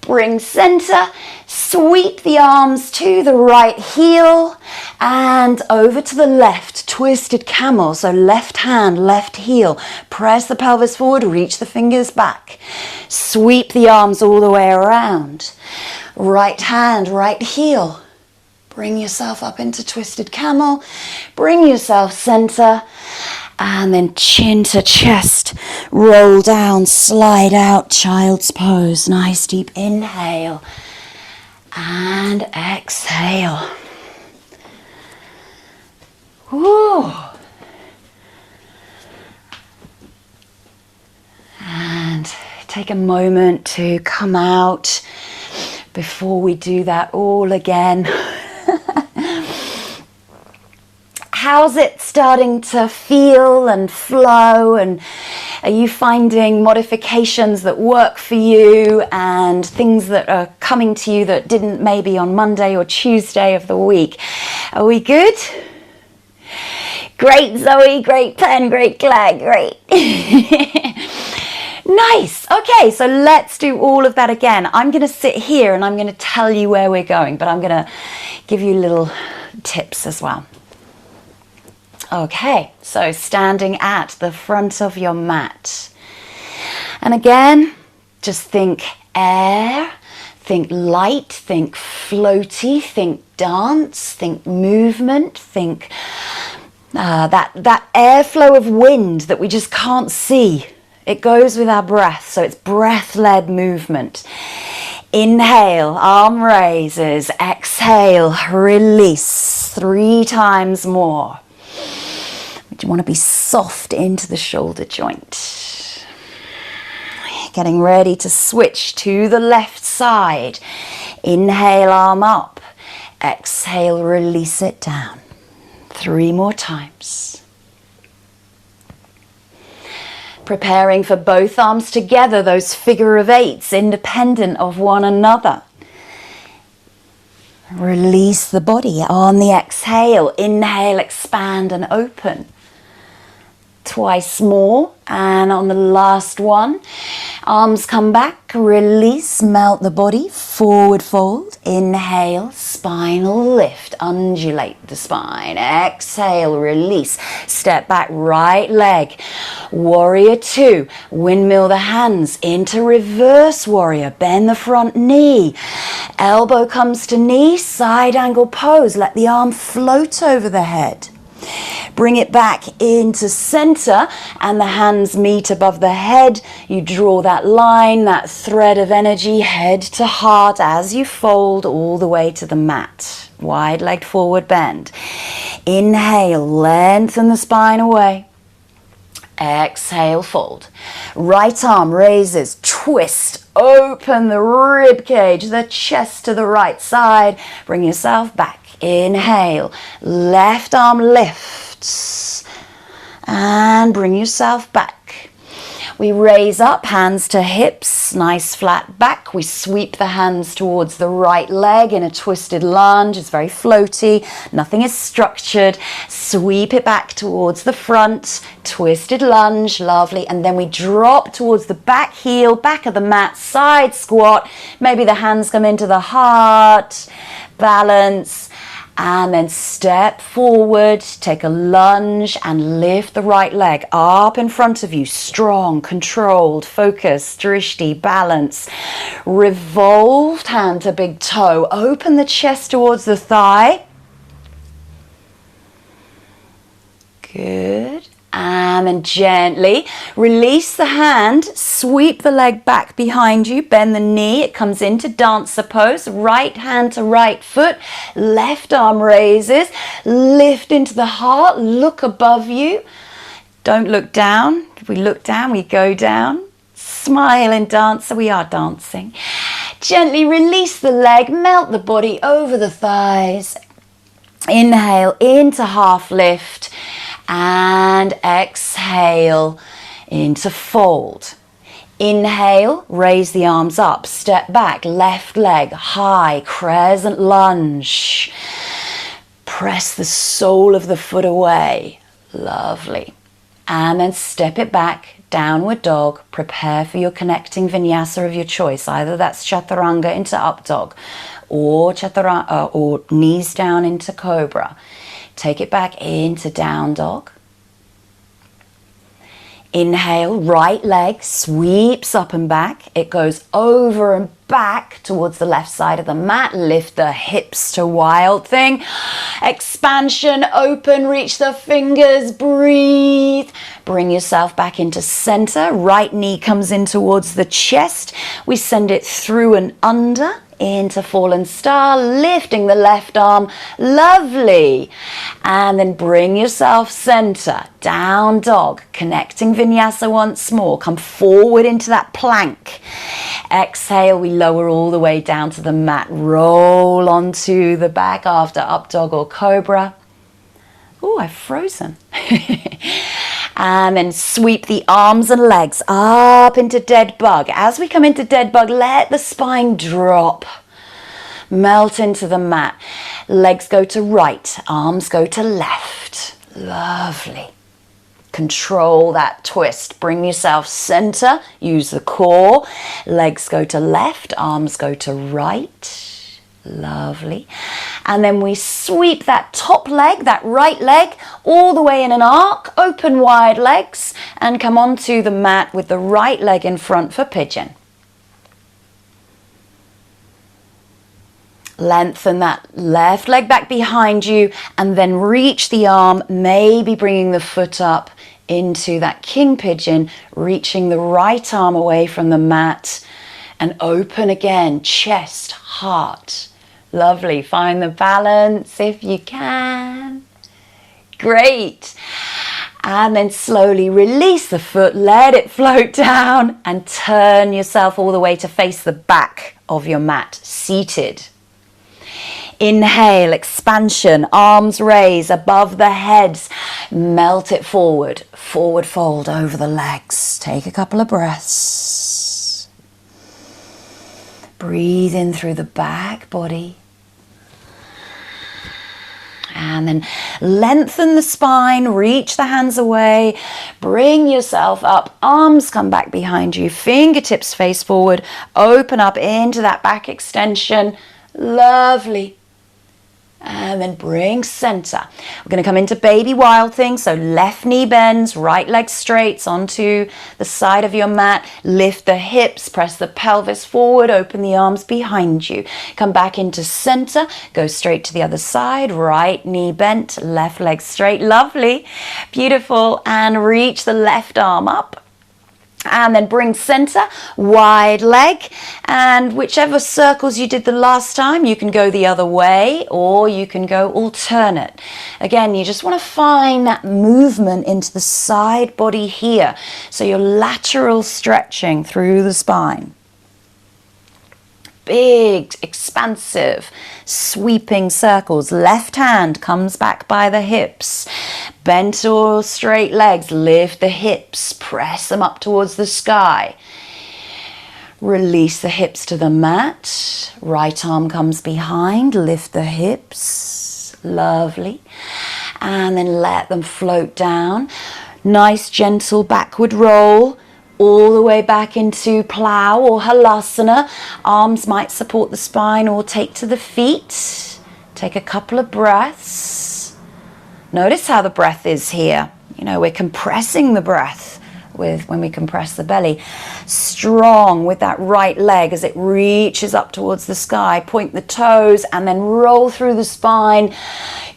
Bring center. Sweep the arms to the right heel and over to the left. Twisted camel. So left hand, left heel. Press the pelvis forward. Reach the fingers back. Sweep the arms all the way around. Right hand, right heel. Bring yourself up into twisted camel. Bring yourself center. And then chin to chest. Roll down, slide out, child's pose. Nice deep inhale. And exhale. Woo. And take a moment to come out before we do that all again. How's it starting to feel and flow, and are you finding modifications that work for you and things that are coming to you that didn't maybe on Monday or Tuesday of the week? Are we good? Great, Zoe, great Pen, great Claire, great. Nice. Okay, so let's do all of that again. I'm going to sit here and I'm going to tell you where we're going, but I'm going to give you little tips as well. Okay, so standing at the front of your mat. And again, just think air, think light, think floaty, think dance, think movement, think that airflow of wind that we just can't see. It goes with our breath, so it's breath-led movement. Inhale, arm raises. Exhale, release. 3 times more. You want to be soft into the shoulder joint. Getting ready to switch to the left side. Inhale, arm up. Exhale, release it down. 3 more times. Preparing for both arms together, those figure of 8s, independent of one another. Release the body on the exhale. Inhale, expand and open. Twice more, and on the last one, arms come back, release, melt the body, forward fold, inhale, spinal lift, undulate the spine, exhale, release, step back, right leg, warrior two, windmill the hands into reverse warrior, bend the front knee, elbow comes to knee, side angle pose, let the arm float over the head. Bring it back into center and the hands meet above the head. You draw that line, that thread of energy, head to heart as you fold all the way to the mat. Wide-legged forward bend. Inhale, lengthen the spine away. Exhale, fold. Right arm raises, twist, open the rib cage, the chest to the right side. Bring yourself back. Inhale, left arm lifts and bring yourself back. We raise up, hands to hips, nice flat back. We sweep the hands towards the right leg in a twisted lunge. It's very floaty, nothing is structured. Sweep it back towards the front, twisted lunge, lovely. And then we drop towards the back heel, back of the mat, side squat. Maybe the hands come into the heart, balance. And then step forward, take a lunge and lift the right leg up in front of you. Strong, controlled, focused, drishti, balance. Revolved hand to big toe. Open the chest towards the thigh. Good. And then gently release the hand, sweep the leg back behind you, bend the knee, it comes into dancer pose, right hand to right foot, left arm raises, lift into the heart, look above you, don't look down. If we look down, we go down. Smile in dancer, we are dancing. Gently release the leg, melt the body over the thighs. Inhale into half lift. And exhale into fold. Inhale, raise the arms up, step back, left leg high, crescent lunge. Press the sole of the foot away. Lovely. And then step it back, downward dog. Prepare for your connecting vinyasa of your choice. Either that's chaturanga into up dog or chaturanga or knees down into cobra. Take it back into down dog. Inhale, right leg sweeps up and back. It goes over and back towards the left side of the mat. Lift the hips to wild thing. Expansion, open, reach the fingers, breathe. Bring yourself back into center. Right knee comes in towards the chest. We send it through and under. Into fallen star, lifting the left arm, lovely. And then bring yourself center, down dog, connecting vinyasa once more. Come forward into that plank. Exhale, we lower all the way down to the mat. Roll onto the back after up dog or cobra. Oh, I've frozen. And then sweep the arms and legs up into dead bug. As we come into dead bug, let the spine drop. Melt into the mat. Legs go to right, arms go to left. Lovely. Control that twist. Bring yourself center. Use the core. Legs go to left, arms go to right. Lovely. And then we sweep that top leg, that right leg, all the way in an arc, open wide legs, and come onto the mat with the right leg in front for pigeon. Lengthen that left leg back behind you, and then reach the arm, maybe bringing the foot up into that king pigeon, reaching the right arm away from the mat, and open again, chest, heart. Lovely. Find the balance if you can. Great. And then slowly release the foot, let it float down, and turn yourself all the way to face the back of your mat, seated. Inhale, expansion, arms raise above the heads. Melt it forward, forward fold over the legs. Take a couple of breaths. Breathe in through the back body. And then lengthen the spine, reach the hands away, bring yourself up, arms come back behind you, fingertips face forward, open up into that back extension. Lovely. And then bring center. We're going to come into baby wild thing. So left knee bends, right leg straights onto the side of your mat. Lift the hips, press the pelvis forward, open the arms behind you. Come back into center, go straight to the other side. Right knee bent, left leg straight. Lovely, beautiful. And reach the left arm up. And then bring center, wide leg, and whichever circles you did the last time, you can go the other way or you can go alternate. Again, you just want to find that movement into the side body here. So your lateral stretching through the spine. Big, expansive, sweeping circles. Left hand comes back by the hips. Bent or straight legs, lift the hips, press them up towards the sky. Release the hips to the mat. Right arm comes behind, lift the hips. Lovely. And then let them float down. Nice, gentle backward roll. All the way back into plow or halasana. Arms might support the spine or take to the feet. Take a couple of breaths. Notice how the breath is here. You know, we're compressing the breath when we compress the belly. Strong with that right leg as it reaches up towards the sky. Point the toes and then roll through the spine.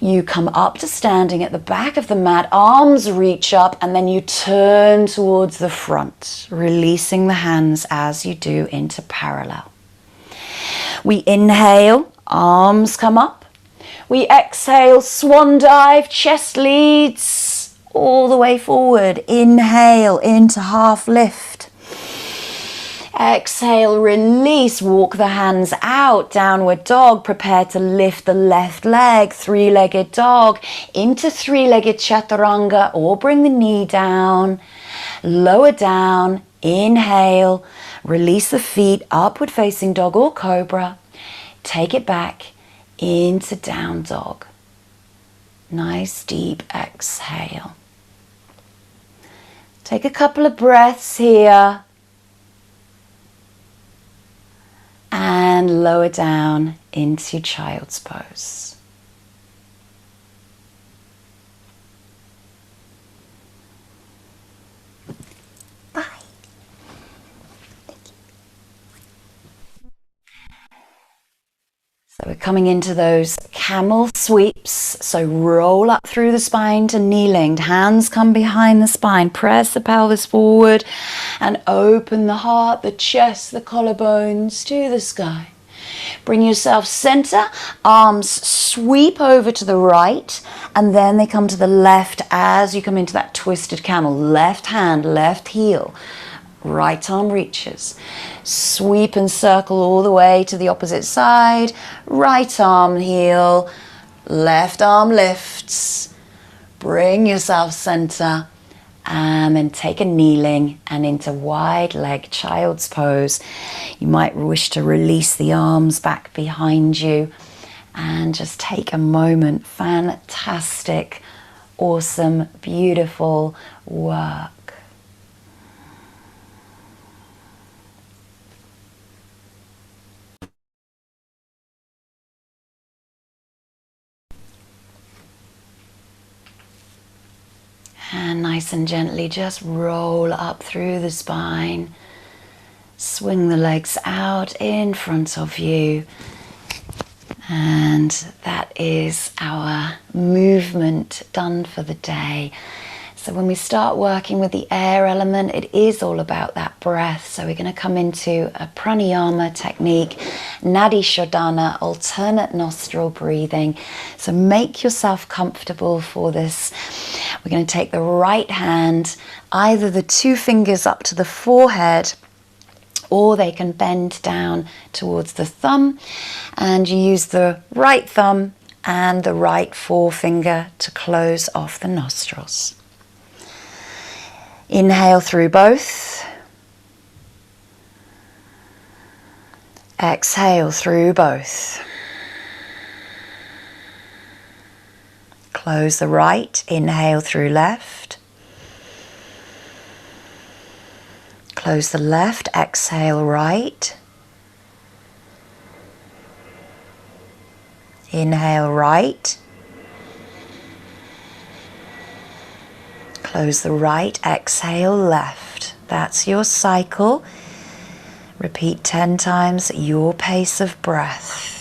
You come up to standing at the back of the mat. Arms reach up and then you turn towards the front, releasing the hands as you do into parallel. We inhale, arms come up. We exhale, swan dive, chest leads all the way forward. Inhale into half lift. Exhale, release, walk the hands out, downward dog. Prepare to lift the left leg, three-legged dog, into three-legged chaturanga, or bring the knee down, lower down, inhale, release the feet, upward facing dog or cobra. Take it back into down dog. Nice deep exhale. Take a couple of breaths here. And lower down into child's pose. Bye. Thank you. So we're coming into those camel sweeps. So roll up through the spine to kneeling. Hands come behind the spine. Press the pelvis forward and open the heart, the chest, the collarbones to the sky. Bring yourself center. Arms sweep over to the right and then they come to the left as you come into that twisted camel. Left hand, left heel. Right arm reaches. Sweep and circle all the way to the opposite side. Right arm, heel. Left arm lifts. Bring yourself center. And then take a kneeling and into wide leg child's pose. You might wish to release the arms back behind you. And just take a moment. Fantastic, awesome, beautiful work. And nice and gently just roll up through the spine. Swing the legs out in front of you. And that is our movement done for the day. So when we start working with the air element, it is all about that breath. So we're going to come into a pranayama technique, nadi shodhana, alternate nostril breathing. So make yourself comfortable for this. We're going to take the right hand, either the two fingers up to the forehead, or they can bend down towards the thumb, and you use the right thumb and the right forefinger to close off the nostrils. Inhale through both. Exhale through both. Close the right, inhale through left. Close the left, exhale right. Inhale right. Close the right, exhale left. That's your cycle. Repeat 10 times at your pace of breath.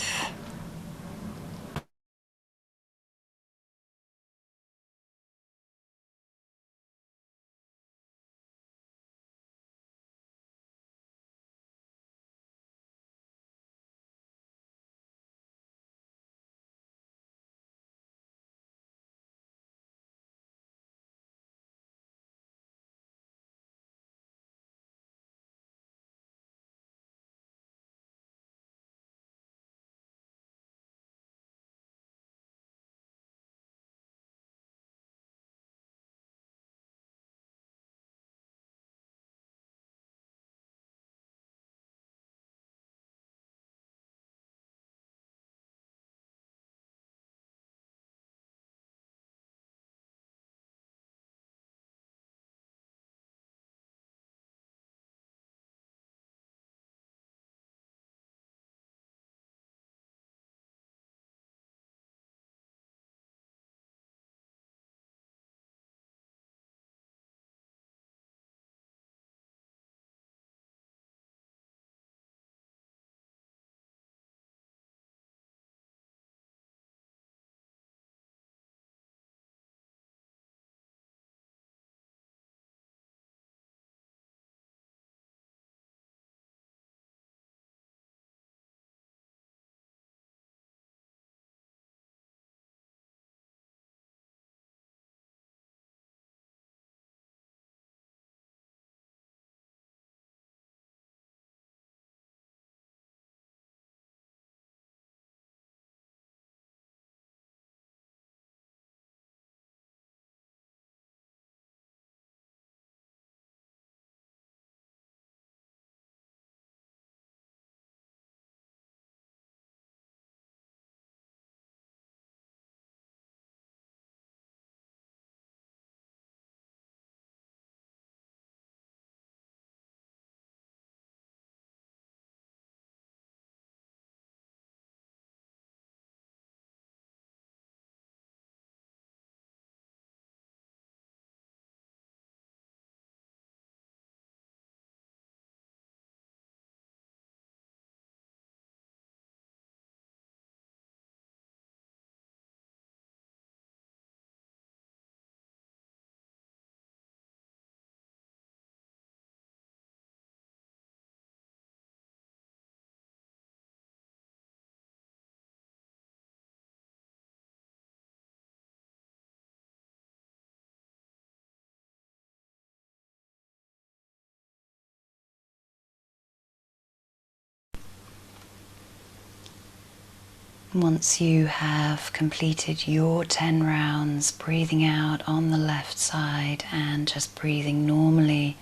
Once you have completed your 10 rounds, breathing out on the left side and just breathing normally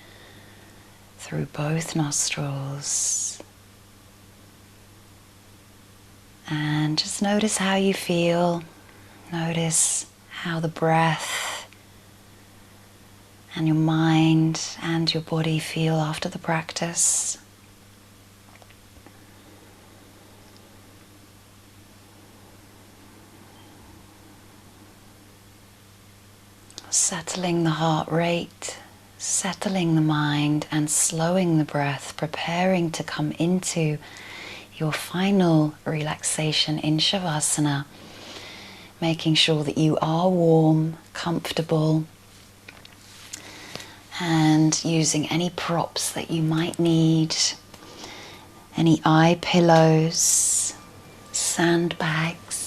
through both nostrils. And just notice how you feel. Notice how the breath and your mind and your body feel after the practice. Settling the heart rate, settling the mind and slowing the breath, preparing to come into your final relaxation in Shavasana, making sure that you are warm, comfortable, and using any props that you might need, any eye pillows, sandbags.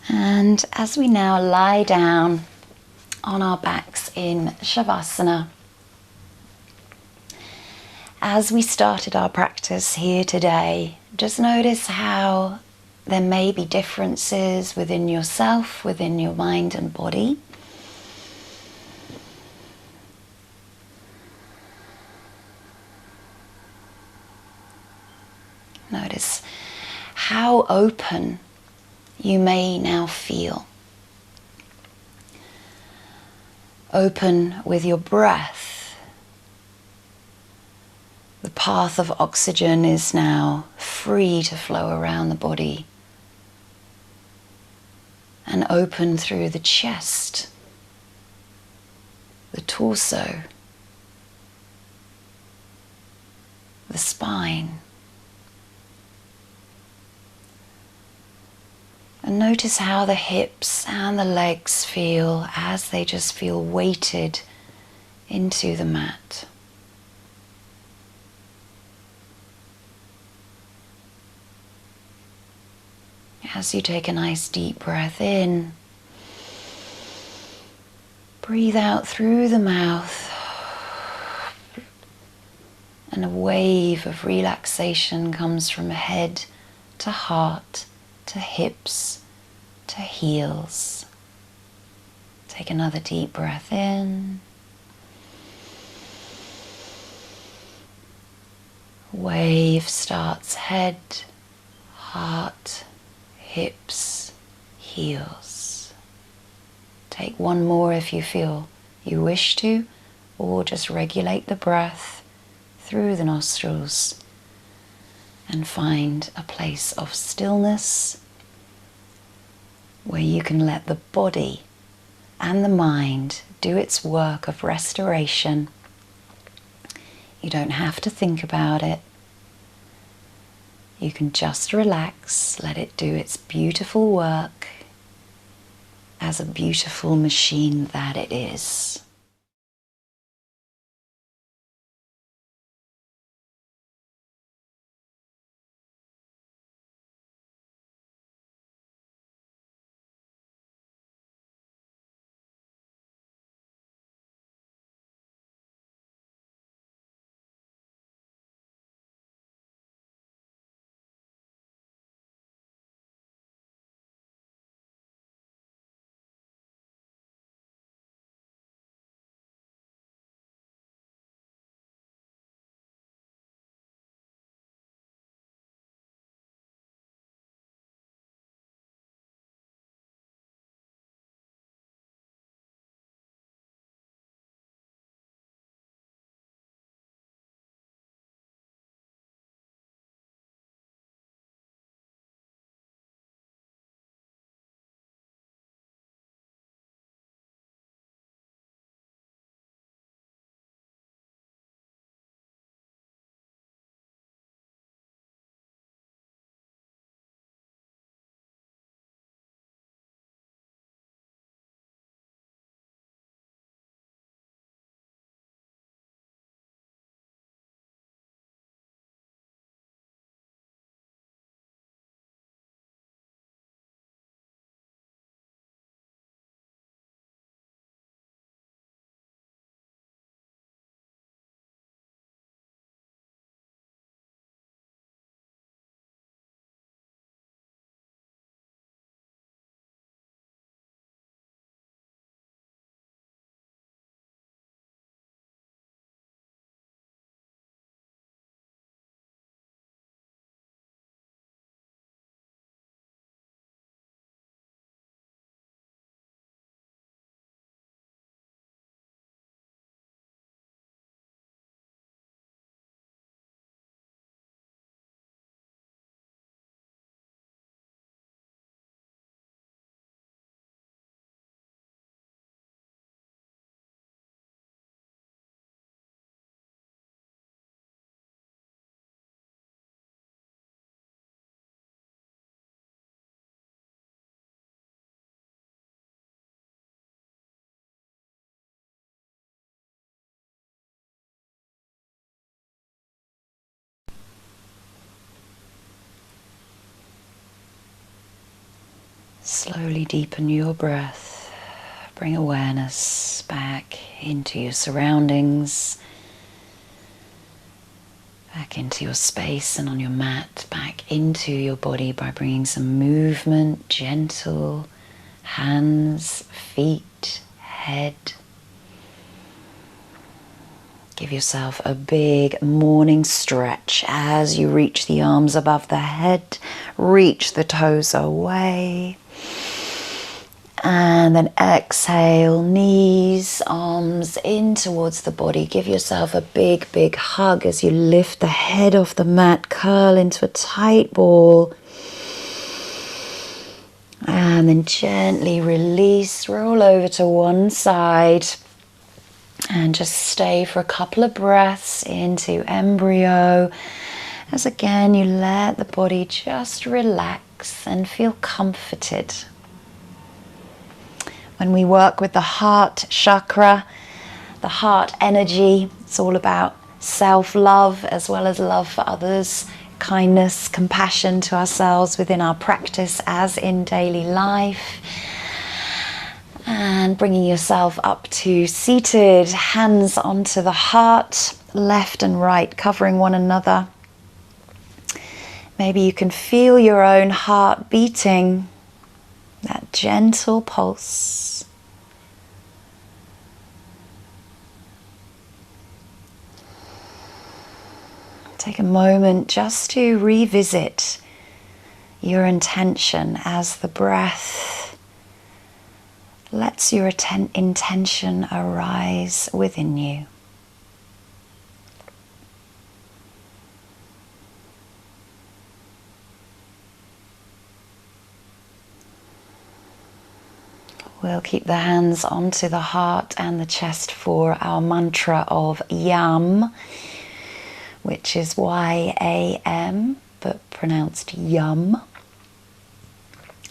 And as we now lie down on our backs in Shavasana, as we started our practice here today, just notice how there may be differences within yourself, within your mind and body. Notice how open you may now feel. Open with your breath. The path of oxygen is now free to flow around the body. And open through the chest, the torso, the spine. And notice how the hips and the legs feel as they just feel weighted into the mat. As you take a nice deep breath in, breathe out through the mouth, and a wave of relaxation comes from head to heart, to hips, to heels. Take another deep breath in. Wave starts head, heart, hips, heels. Take one more if you feel you wish to, or just regulate the breath through the nostrils and find a place of stillness where you can let the body and the mind do its work of restoration. You don't have to think about it. You can just relax, let it do its beautiful work as a beautiful machine that it is. Slowly deepen your breath. Bring awareness back into your surroundings. Back into your space and on your mat, back into your body by bringing some movement, gentle hands, feet, head. Give yourself a big morning stretch as you reach the arms above the head, reach the toes away. And then exhale, knees, arms in towards the body. Give yourself a big, big hug as you lift the head off the mat, curl into a tight ball. And then gently release, roll over to one side. And just stay for a couple of breaths into embryo. As again, you let the body just relax and feel comforted. When we work with the heart chakra, the heart energy, it's all about self-love as well as love for others, kindness, compassion to ourselves within our practice as in daily life. And bringing yourself up to seated, hands onto the heart, left and right covering one another. Maybe you can feel your own heart beating, that gentle pulse. Take a moment just to revisit your intention as the breath lets your intention arise within you. We'll keep the hands onto the heart and the chest for our mantra of YAM, which is Y-A-M, but pronounced yum.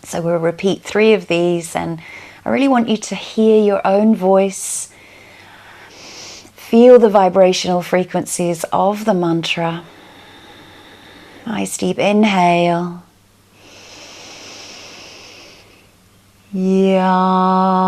So we'll repeat 3 of these, and I really want you to hear your own voice, feel the vibrational frequencies of the mantra. Nice deep inhale. Yum.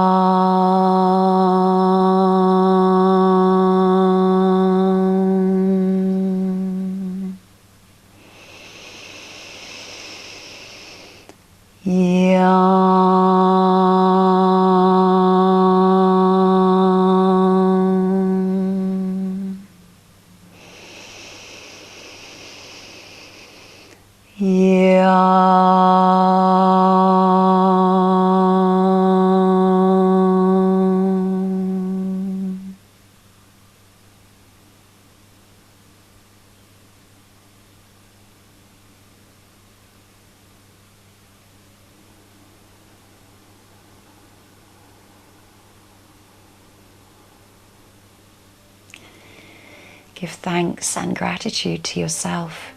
Give thanks and gratitude to yourself,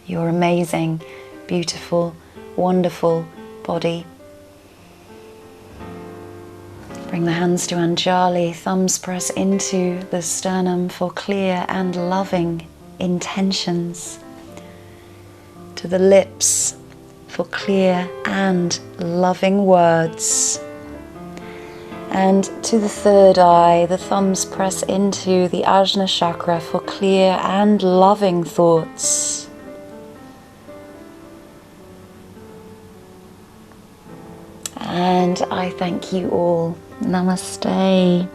your amazing, beautiful, wonderful body. Bring the hands to Anjali, thumbs press into the sternum for clear and loving intentions. To the lips for clear and loving words. And to the third eye, the thumbs press into the Ajna chakra for clear and loving thoughts. And I thank you all. Namaste.